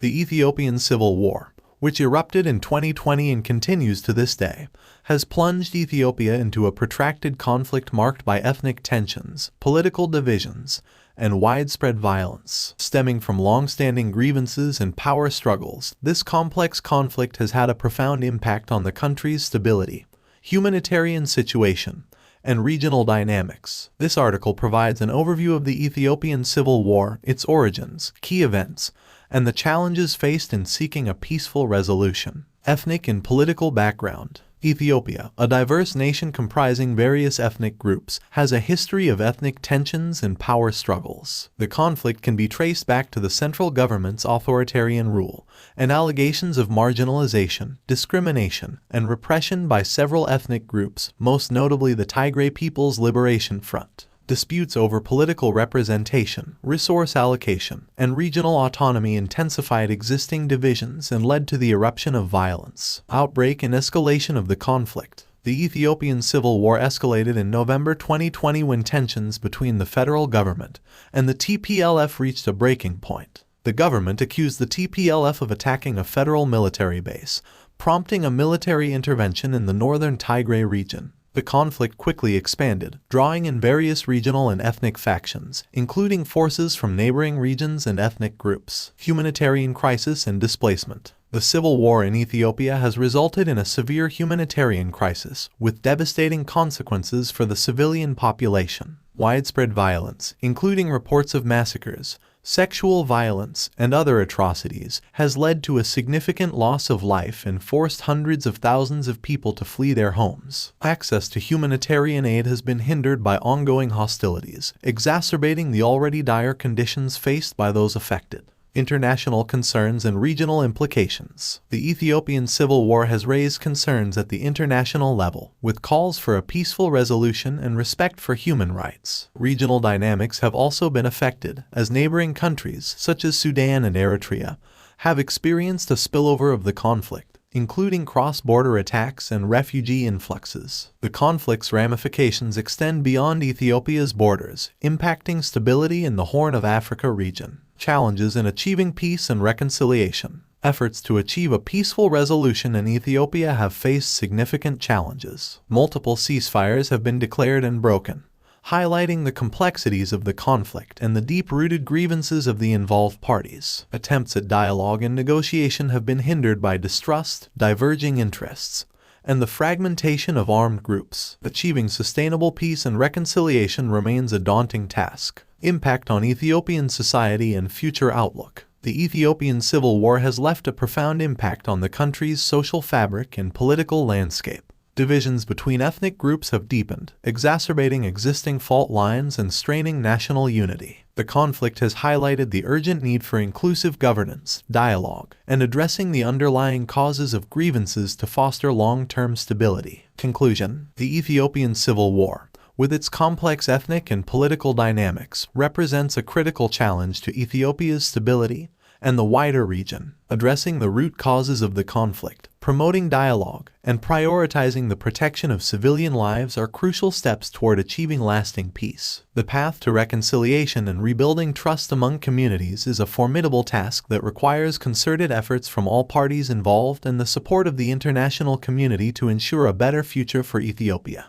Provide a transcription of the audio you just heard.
The Ethiopian Civil War, which erupted in 2020 and continues to this day, has plunged Ethiopia into a protracted conflict marked by ethnic tensions, political divisions, and widespread violence. Stemming from long-standing grievances and power struggles, this complex conflict has had a profound impact on the country's stability, humanitarian situation, and regional dynamics. This article provides an overview of the Ethiopian Civil War, its origins, key events, and the challenges faced in seeking a peaceful resolution. Ethnic and political background. Ethiopia, a diverse nation comprising various ethnic groups, has a history of ethnic tensions and power struggles. The conflict can be traced back to the central government's authoritarian rule and allegations of marginalization, discrimination, and repression by several ethnic groups, most notably the Tigray People's Liberation Front. Disputes over political representation, resource allocation, and regional autonomy intensified existing divisions and led to the eruption of violence. Outbreak and escalation of the conflict. The Ethiopian Civil War escalated in November 2020 when tensions between the federal government and the TPLF reached a breaking point. The government accused the TPLF of attacking a federal military base, prompting a military intervention in the northern Tigray region. The conflict quickly expanded, drawing in various regional and ethnic factions, including forces from neighboring regions and ethnic groups. Humanitarian crisis and displacement. The civil war in Ethiopia has resulted in a severe humanitarian crisis, with devastating consequences for the civilian population. Widespread violence, including reports of massacres, sexual violence, and other atrocities, has led to a significant loss of life and forced hundreds of thousands of people to flee their homes. Access to humanitarian aid has been hindered by ongoing hostilities, exacerbating the already dire conditions faced by those affected. International concerns and regional implications. The Ethiopian Civil War has raised concerns at the international level, with calls for a peaceful resolution and respect for human rights. Regional dynamics have also been affected, as neighboring countries, such as Sudan and Eritrea, have experienced a spillover of the conflict, including cross-border attacks and refugee influxes. The conflict's ramifications extend beyond Ethiopia's borders, impacting stability in the Horn of Africa region. Challenges in achieving peace and reconciliation. Efforts to achieve a peaceful resolution in Ethiopia have faced significant challenges. Multiple ceasefires have been declared and broken, highlighting the complexities of the conflict and the deep-rooted grievances of the involved parties. Attempts at dialogue and negotiation have been hindered by distrust, diverging interests, and the fragmentation of armed groups. Achieving sustainable peace and reconciliation remains a daunting task. Impact on Ethiopian society and future outlook. The Ethiopian Civil War has left a profound impact on the country's social fabric and political landscape. Divisions between ethnic groups have deepened, exacerbating existing fault lines and straining national unity. The conflict has highlighted the urgent need for inclusive governance, dialogue, and addressing the underlying causes of grievances to foster long-term stability. Conclusion. The Ethiopian Civil War, with its complex ethnic and political dynamics, represents a critical challenge to Ethiopia's stability and the wider region. Addressing the root causes of the conflict, promoting dialogue, and prioritizing the protection of civilian lives are crucial steps toward achieving lasting peace. The path to reconciliation and rebuilding trust among communities is a formidable task that requires concerted efforts from all parties involved and the support of the international community to ensure a better future for Ethiopia.